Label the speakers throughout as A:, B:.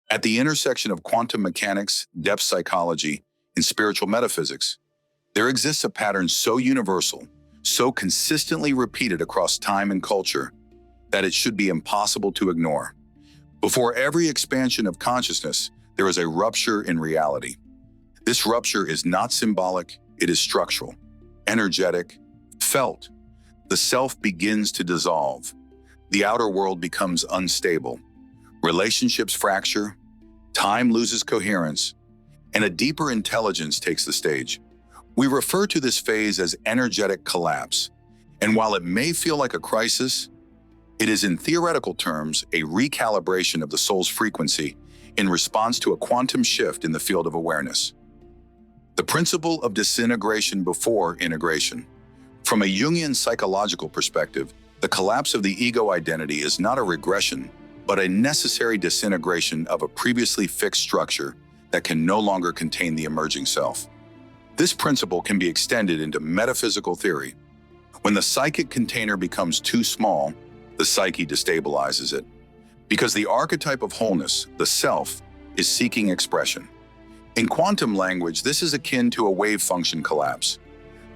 A: At the intersection of quantum mechanics, depth psychology, and spiritual metaphysics, there exists a pattern so universal, so consistently repeated across time and culture, that it should be impossible to ignore. Before every expansion of consciousness, there is a rupture in reality. This rupture is not symbolic, it is structural, energetic, felt. The self begins to dissolve. The outer world becomes unstable. Relationships fracture, time loses coherence, and a deeper intelligence takes the stage. We refer to this phase as energetic collapse, and while it may feel like a crisis, it is in theoretical terms a recalibration of the soul's frequency in response to a quantum shift in the field of awareness. The principle of disintegration before integration. From a Jungian psychological perspective, the collapse of the ego identity is not a regression, but a necessary disintegration of a previously fixed structure that can no longer contain the emerging self. This principle can be extended into metaphysical theory. When the psychic container becomes too small, the psyche destabilizes it. Because the archetype of wholeness, the self, is seeking expression. In quantum language, this is akin to a wave function collapse.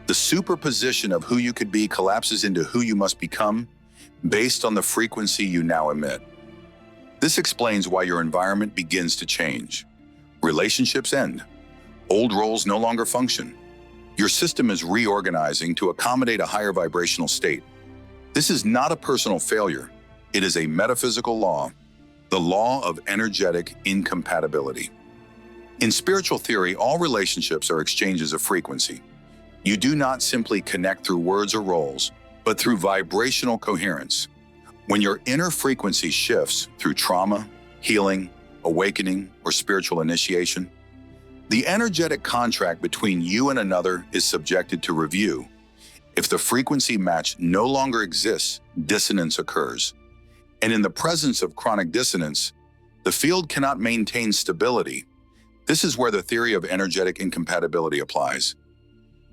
A: The superposition of who you could be collapses into who you must become based on the frequency you now emit. This explains why your environment begins to change. Relationships end. Old roles no longer function. Your system is reorganizing to accommodate a higher vibrational state. This is not a personal failure. It is a metaphysical law, the law of energetic incompatibility. In spiritual theory, all relationships are exchanges of frequency. You do not simply connect through words or roles, but through vibrational coherence. When your inner frequency shifts through trauma, healing, awakening, or spiritual initiation, the energetic contract between you and another is subjected to review. If the frequency match no longer exists, dissonance occurs. And in the presence of chronic dissonance, the field cannot maintain stability. This is where the theory of energetic incompatibility applies.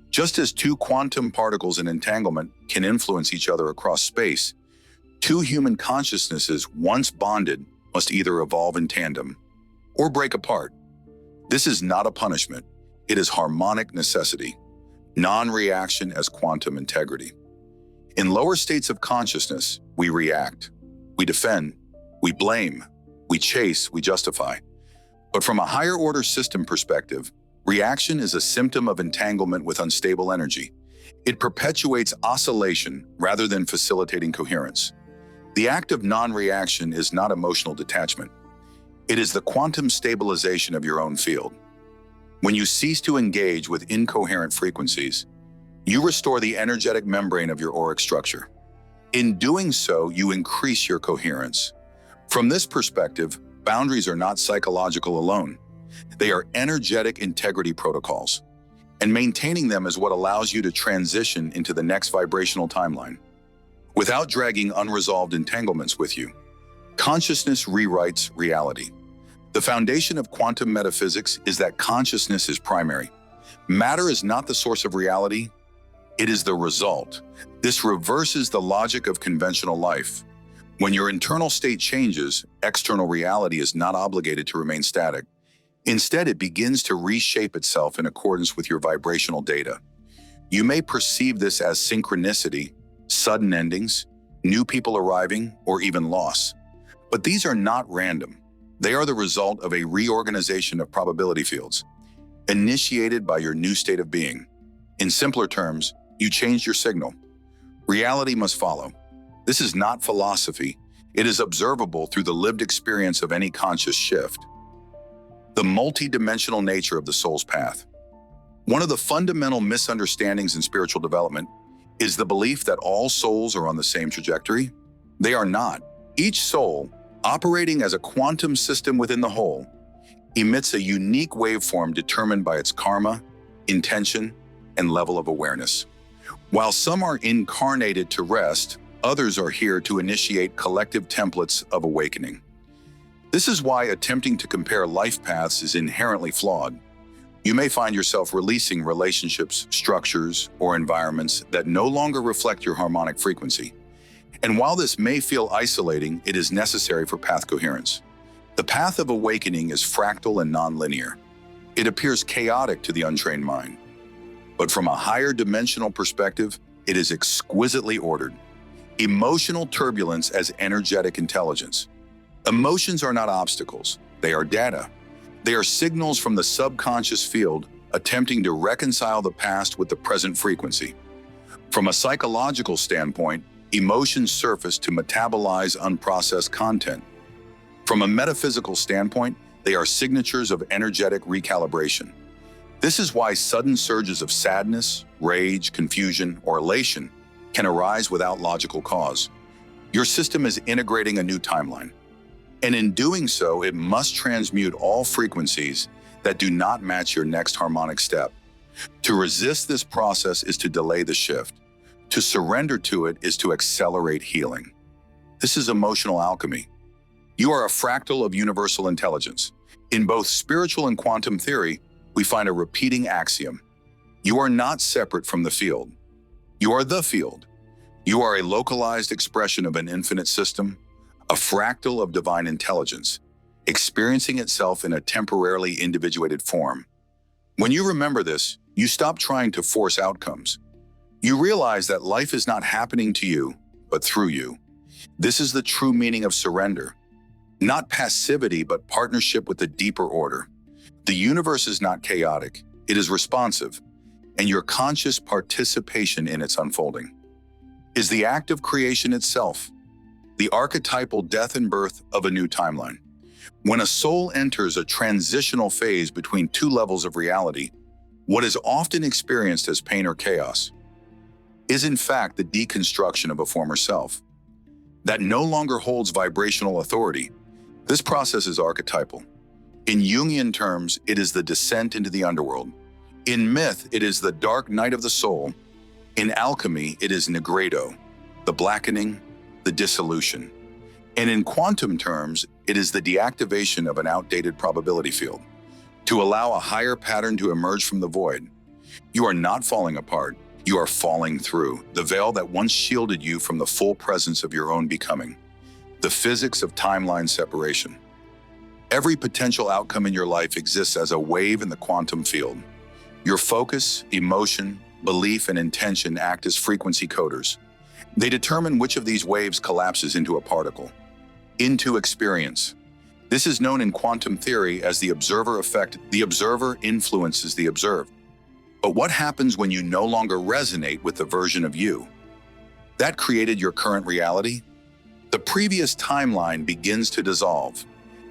A: Just as two quantum particles in entanglement can influence each other across space, two human consciousnesses once bonded must either evolve in tandem or break apart. This is not a punishment. It is harmonic necessity, non-reaction as quantum integrity. In lower states of consciousness, we react, we defend, we blame, we chase, we justify. But from a higher order system perspective, reaction is a symptom of entanglement with unstable energy. It perpetuates oscillation rather than facilitating coherence. The act of non-reaction is not emotional detachment. It is the quantum stabilization of your own field. When you cease to engage with incoherent frequencies, you restore the energetic membrane of your auric structure. In doing so, you increase your coherence. From this perspective, boundaries are not psychological alone. They are energetic integrity protocols, and maintaining them is what allows you to transition into the next vibrational timeline. Without dragging unresolved entanglements with you, consciousness rewrites reality. The foundation of quantum metaphysics is that consciousness is primary. Matter is not the source of reality, it is the result. This reverses the logic of conventional life. When your internal state changes, external reality is not obligated to remain static. Instead, it begins to reshape itself in accordance with your vibrational data. You may perceive this as synchronicity, sudden endings, new people arriving, or even loss. But these are not random. They are the result of a reorganization of probability fields, initiated by your new state of being. In simpler terms, you changed your signal. Reality must follow. This is not philosophy. It is observable through the lived experience of any conscious shift. The multi-dimensional nature of the soul's path. One of the fundamental misunderstandings in spiritual development is the belief that all souls are on the same trajectory. They are not. Each soul, operating as a quantum system within the whole, emits a unique waveform determined by its karma, intention, and level of awareness. While some are incarnated to rest, others are here to initiate collective templates of awakening. This is why attempting to compare life paths is inherently flawed. You may find yourself releasing relationships, structures, or environments that no longer reflect your harmonic frequency. And while this may feel isolating, it is necessary for path coherence. The path of awakening is fractal and nonlinear. It appears chaotic to the untrained mind, but from a higher dimensional perspective, it is exquisitely ordered. Emotional turbulence as energetic intelligence. Emotions are not obstacles, they are data. They are signals from the subconscious field attempting to reconcile the past with the present frequency. From a psychological standpoint, emotions surface to metabolize unprocessed content. From a metaphysical standpoint, they are signatures of energetic recalibration. This is why sudden surges of sadness, rage, confusion, or elation can arise without logical cause. Your system is integrating a new timeline. And in doing so, it must transmute all frequencies that do not match your next harmonic step. To resist this process is to delay the shift. To surrender to it is to accelerate healing. This is emotional alchemy. You are a fractal of universal intelligence. In both spiritual and quantum theory, we find a repeating axiom. You are not separate from the field. You are the field. You are a localized expression of an infinite system, a fractal of divine intelligence, experiencing itself in a temporarily individuated form. When you remember this, you stop trying to force outcomes. You realize that life is not happening to you, but through you. This is the true meaning of surrender. Not passivity, but partnership with the deeper order. The universe is not chaotic, it is responsive, and your conscious participation in its unfolding is the act of creation itself, the archetypal death and birth of a new timeline. When a soul enters a transitional phase between two levels of reality, what is often experienced as pain or chaos is in fact the deconstruction of a former self that no longer holds vibrational authority. This process is archetypal. In Jungian terms, it is the descent into the underworld. In myth, it is the dark night of the soul. In alchemy, it is nigredo, the blackening, the dissolution. And in quantum terms, it is the deactivation of an outdated probability field to allow a higher pattern to emerge from the void. You are not falling apart. You are falling through the veil that once shielded you from the full presence of your own becoming. The physics of timeline separation. Every potential outcome in your life exists as a wave in the quantum field. Your focus, emotion, belief, and intention act as frequency coders. They determine which of these waves collapses into a particle, into experience. This is known in quantum theory as the observer effect. The observer influences the observed. But what happens when you no longer resonate with the version of you that created your current reality? The previous timeline begins to dissolve,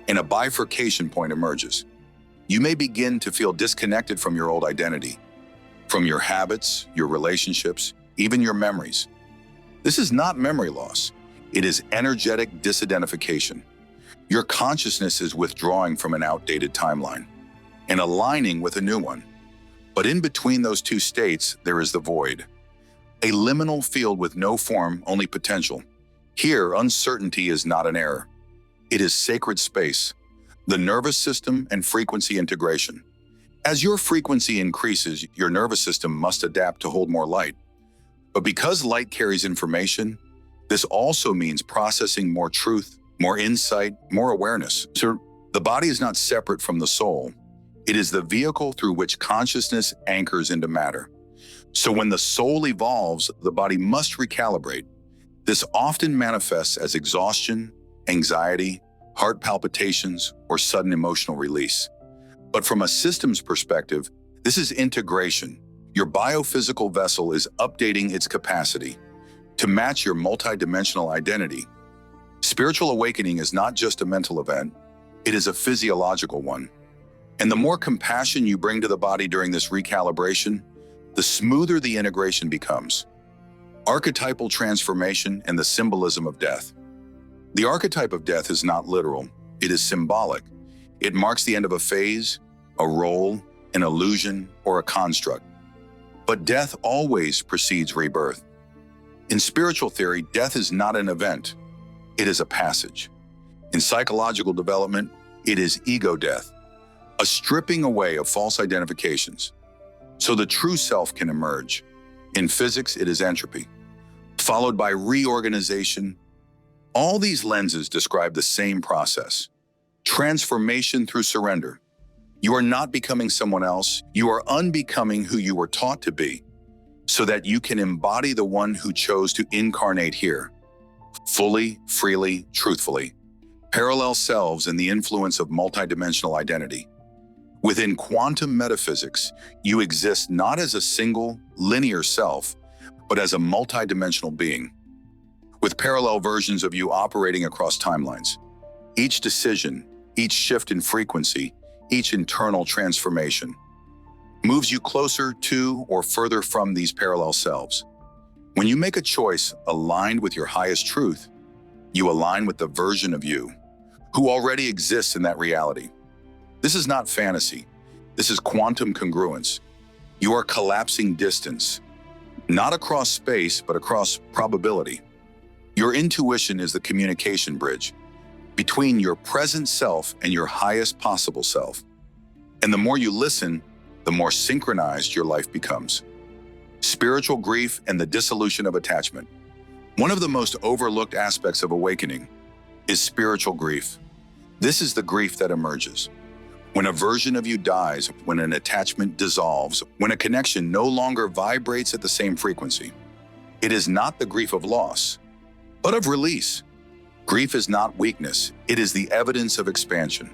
A: and a bifurcation point emerges. You may begin to feel disconnected from your old identity, from your habits, your relationships, even your memories. This is not memory loss. It is energetic disidentification. Your consciousness is withdrawing from an outdated timeline and aligning with a new one. But in between those two states, there is the void, a liminal field with no form, only potential. Here, uncertainty is not an error. It is sacred space, the nervous system and frequency integration. As your frequency increases, your nervous system must adapt to hold more light. But because light carries information, this also means processing more truth, more insight, more awareness. So the body is not separate from the soul. It is the vehicle through which consciousness anchors into matter. So when the soul evolves, the body must recalibrate. This often manifests as exhaustion, anxiety, heart palpitations, or sudden emotional release. But from a systems perspective, this is integration. Your biophysical vessel is updating its capacity to match your multidimensional identity. Spiritual awakening is not just a mental event, it is a physiological one. And the more compassion you bring to the body during this recalibration, the smoother the integration becomes. Archetypal transformation and the symbolism of death. The archetype of death is not literal, it is symbolic. It marks the end of a phase, a role, an illusion, or a construct. But death always precedes rebirth. In spiritual theory, death is not an event, it is a passage. In psychological development, it is ego death, a stripping away of false identifications, so the true self can emerge. In physics, it is entropy, followed by reorganization. All these lenses describe the same process: Transformation through surrender. You are not becoming someone else. You are unbecoming who you were taught to be, so that you can embody the one who chose to incarnate here, fully, freely, truthfully. Parallel selves and the influence of multidimensional identity. Within quantum metaphysics, you exist not as a single, linear self, but as a multidimensional being, with parallel versions of you operating across timelines. Each decision, each shift in frequency, each internal transformation moves you closer to or further from these parallel selves. When you make a choice aligned with your highest truth, you align with the version of you who already exists in that reality. This is not fantasy. This is quantum congruence. You are collapsing distance, not across space, but across probability. Your intuition is the communication bridge between your present self and your highest possible self. And the more you listen, the more synchronized your life becomes. Spiritual grief and the dissolution of attachment. One of the most overlooked aspects of awakening is spiritual grief. This is the grief that emerges when a version of you dies, when an attachment dissolves, when a connection no longer vibrates at the same frequency. It is not the grief of loss, but of release. Grief is not weakness. It is the evidence of expansion.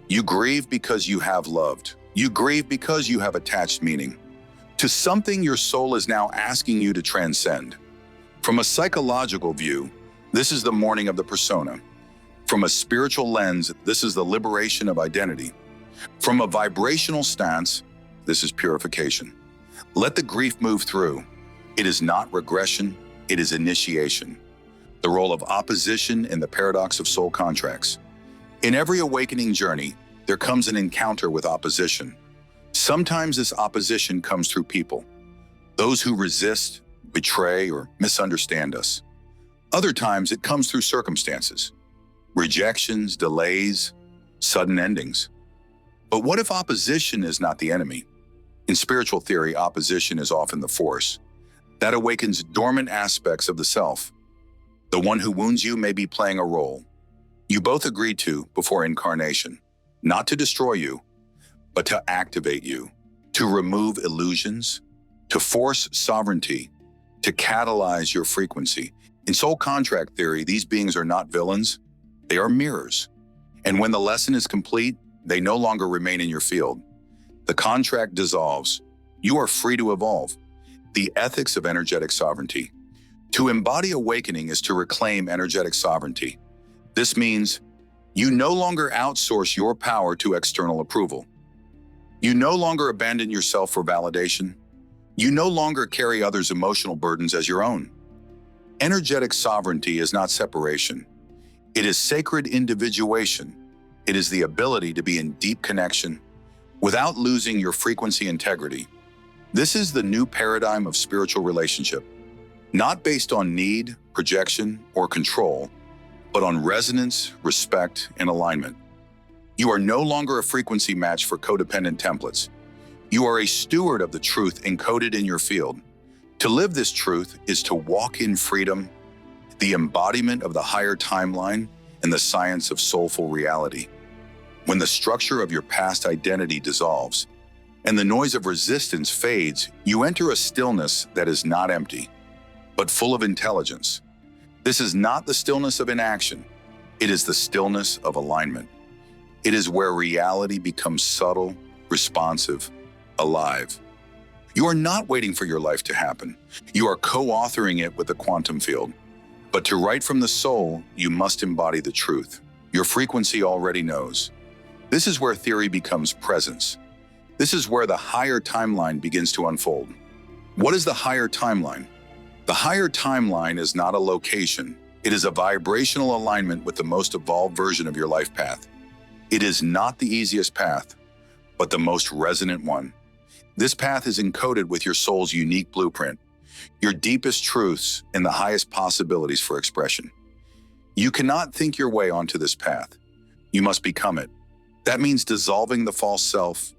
A: You grieve because you have loved. You grieve because you have attached meaning to something your soul is now asking you to transcend. From a psychological view, this is the mourning of the persona. From a spiritual lens, this is the liberation of identity. From a vibrational stance, this is purification. Let the grief move through. It is not regression, it is initiation. The role of opposition in the paradox of soul contracts. In every awakening journey, there comes an encounter with opposition. Sometimes this opposition comes through people, those who resist, betray, or misunderstand us. Other times it comes through circumstances, rejections, delays, sudden endings. But what if opposition is not the enemy? In spiritual theory, opposition is often the force that awakens dormant aspects of the self. The one who wounds you may be playing a role you both agreed to before incarnation, not to destroy you, but to activate you, to remove illusions, to force sovereignty, to catalyze your frequency. In soul contract theory, these beings are not villains, they are mirrors. And when the lesson is complete, they no longer remain in your field. The contract dissolves. You are free to evolve. The ethics of energetic sovereignty. To embody awakening is to reclaim energetic sovereignty. This means you no longer outsource your power to external approval. You no longer abandon yourself for validation. You no longer carry others' emotional burdens as your own. Energetic sovereignty is not separation. It is sacred individuation. It is the ability to be in deep connection without losing your frequency integrity. This is the new paradigm of spiritual relationship, not based on need, projection, or control, but on resonance, respect, and alignment. You are no longer a frequency match for codependent templates. You are a steward of the truth encoded in your field. To live this truth is to walk in freedom, the embodiment of the higher timeline and the science of soulful reality. When the structure of your past identity dissolves and the noise of resistance fades, you enter a stillness that is not empty, but full of intelligence. This is not the stillness of inaction. It is the stillness of alignment. It is where reality becomes subtle, responsive, alive. You are not waiting for your life to happen. You are co-authoring it with the quantum field. But to write from the soul, you must embody the truth. Your frequency already knows. This is where theory becomes presence. This is where the higher timeline begins to unfold. What is the higher timeline? The higher timeline is not a location. It is a vibrational alignment with the most evolved version of your life path. It is not the easiest path, but the most resonant one. This path is encoded with your soul's unique blueprint, your deepest truths, and the highest possibilities for expression. You cannot think your way onto this path. You must become it. That means dissolving the false self,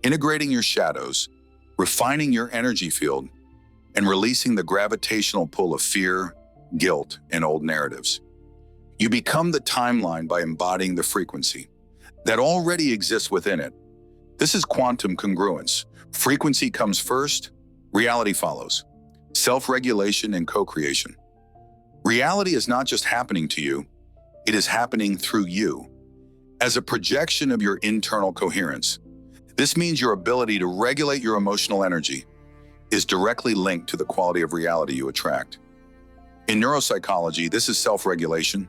A: integrating your shadows, refining your energy field, and releasing the gravitational pull of fear, guilt, and old narratives. You become the timeline by embodying the frequency that already exists within it. This is quantum congruence. Frequency comes first, reality follows. Self-regulation and co-creation. Reality is not just happening to you, it is happening through you. As a projection of your internal coherence, this means your ability to regulate your emotional energy is directly linked to the quality of reality you attract. In neuropsychology, this is self-regulation.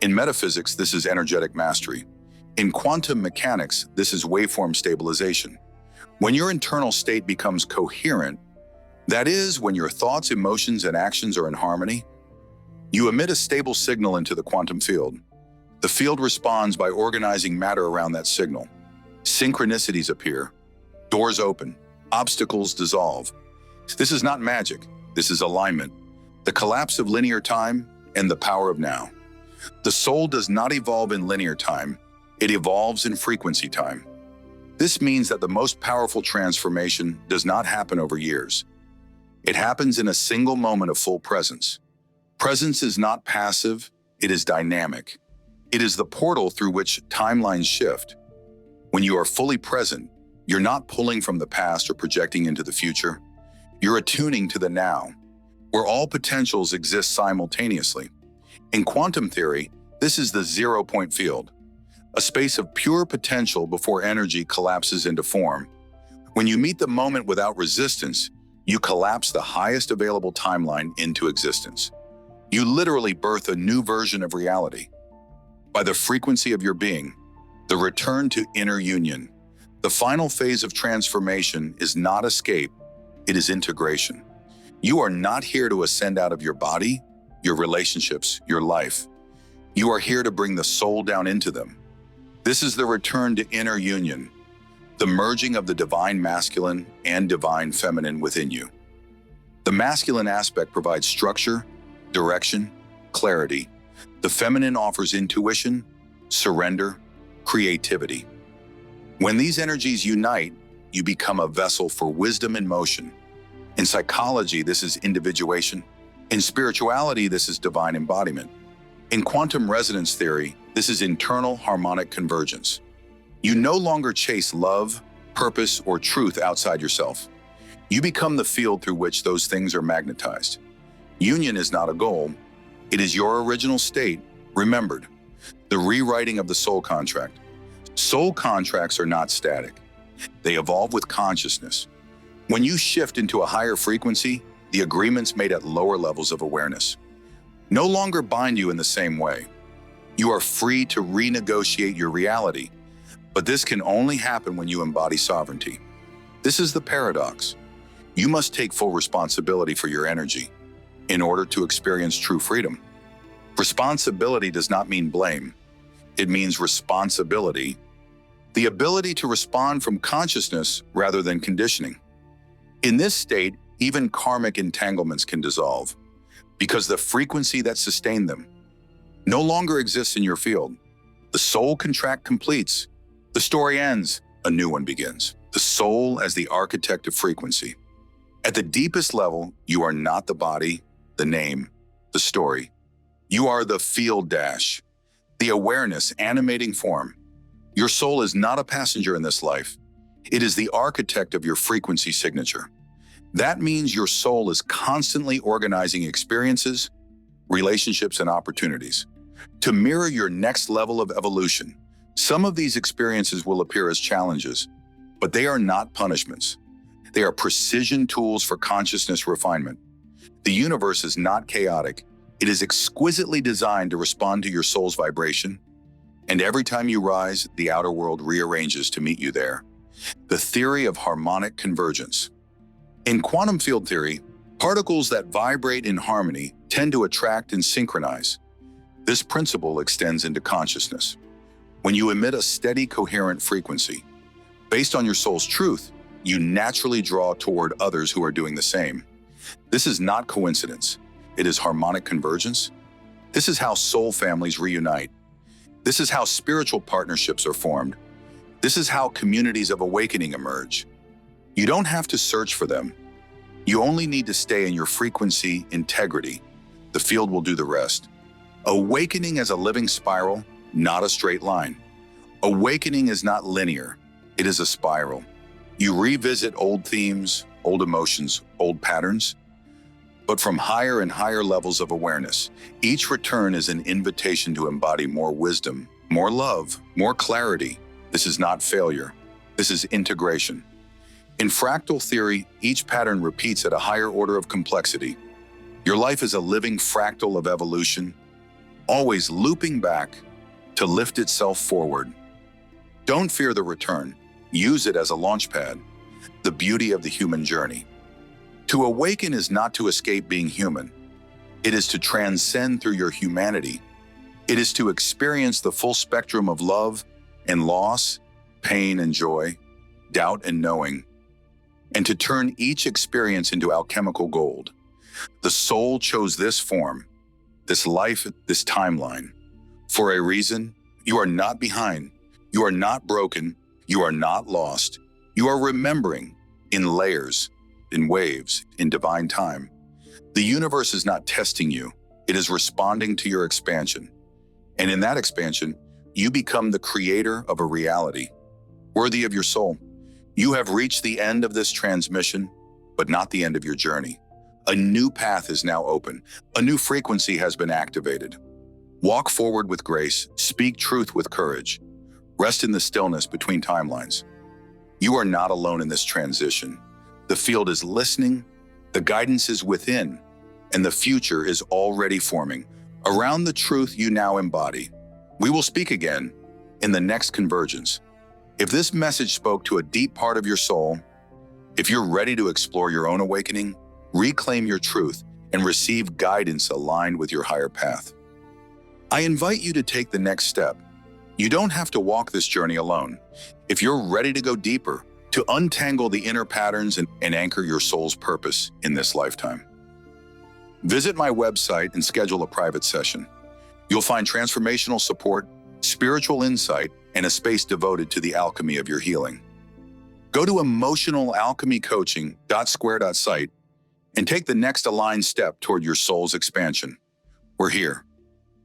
A: In metaphysics, this is energetic mastery. In quantum mechanics, this is waveform stabilization. When your internal state becomes coherent, that is, when your thoughts, emotions, and actions are in harmony, you emit a stable signal into the quantum field. The field responds by organizing matter around that signal. Synchronicities appear, doors open, obstacles dissolve. This is not magic, this is alignment, the collapse of linear time and the power of now. The soul does not evolve in linear time, it evolves in frequency time. This means that the most powerful transformation does not happen over years. It happens in a single moment of full presence. Presence is not passive, it is dynamic. It is the portal through which timelines shift. When you are fully present, you're not pulling from the past or projecting into the future. You're attuning to the now, where all potentials exist simultaneously. In quantum theory, this is the zero-point field, a space of pure potential before energy collapses into form. When you meet the moment without resistance, you collapse the highest available timeline into existence. You literally birth a new version of reality. By the frequency of your being, the return to inner union. The final phase of transformation is not escape, it is integration. You are not here to ascend out of your body, your relationships, your life. You are here to bring the soul down into them. This is the return to inner union, the merging of the divine masculine and divine feminine within you. The masculine aspect provides structure, direction, clarity. The feminine offers intuition, surrender, creativity. When these energies unite, you become a vessel for wisdom and motion. In psychology, this is individuation. In spirituality, this is divine embodiment. In quantum resonance theory, this is internal harmonic convergence. You no longer chase love, purpose, or truth outside yourself. You become the field through which those things are magnetized. Union is not a goal, it is your original state, remembered. The rewriting of the soul contract. Soul contracts are not static. They evolve with consciousness. When you shift into a higher frequency, the agreements made at lower levels of awareness no longer bind you in the same way. You are free to renegotiate your reality, but this can only happen when you embody sovereignty. This is the paradox. You must take full responsibility for your energy in order to experience true freedom. Responsibility does not mean blame. It means responsibility, the ability to respond from consciousness rather than conditioning. In this state, even karmic entanglements can dissolve because the frequency that sustained them no longer exists in your field. The soul contract completes. The story ends. A new one begins. The soul as the architect of frequency. At the deepest level, you are not the body, the name, the story. You are the field dash, the awareness animating form. Your soul is not a passenger in this life. It is the architect of your frequency signature. That means your soul is constantly organizing experiences, relationships, and opportunities to mirror your next level of evolution. Some of these experiences will appear as challenges, but they are not punishments. They are precision tools for consciousness refinement. The universe is not chaotic. It is exquisitely designed to respond to your soul's vibration, and every time you rise, the outer world rearranges to meet you there. The theory of harmonic convergence. In quantum field theory, particles that vibrate in harmony tend to attract and synchronize. This principle extends into consciousness. When you emit a steady, coherent frequency, based on your soul's truth, you naturally draw toward others who are doing the same. This is not coincidence. It is harmonic convergence. This is how soul families reunite. This is how spiritual partnerships are formed. This is how communities of awakening emerge. You don't have to search for them. You only need to stay in your frequency integrity. The field will do the rest. Awakening as a living spiral, not a straight line. Awakening is not linear. It is a spiral. You revisit old themes, old emotions, old patterns, but from higher and higher levels of awareness. Each return is an invitation to embody more wisdom, more love, more clarity. This is not failure. This is integration. In fractal theory, each pattern repeats at a higher order of complexity. Your life is a living fractal of evolution, always looping back to lift itself forward. Don't fear the return. Use it as a launchpad, the beauty of the human journey. To awaken is not to escape being human. It is to transcend through your humanity. It is to experience the full spectrum of love and loss, pain and joy, doubt and knowing, and to turn each experience into alchemical gold. The soul chose this form, this life, this timeline. For a reason, you are not behind. You are not broken. You are not lost. You are remembering in layers, in waves, in divine time. The universe is not testing you. It is responding to your expansion. And in that expansion, you become the creator of a reality worthy of your soul. You have reached the end of this transmission, but not the end of your journey. A new path is now open. A new frequency has been activated. Walk forward with grace. Speak truth with courage. Rest in the stillness between timelines. You are not alone in this transition. The field is listening, the guidance is within, and the future is already forming around the truth you now embody. We will speak again in the next convergence. If this message spoke to a deep part of your soul, if you're ready to explore your own awakening, reclaim your truth, and receive guidance aligned with your higher path, I invite you to take the next step. You don't have to walk this journey alone. If you're ready to go deeper, to untangle the inner patterns and anchor your soul's purpose in this lifetime, visit my website and schedule a private session. You'll find transformational support, spiritual insight, and a space devoted to the alchemy of your healing. Go to emotionalalchemycoaching.square.site and take the next aligned step toward your soul's expansion. We're here,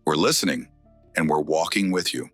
A: we're listening, and we're walking with you.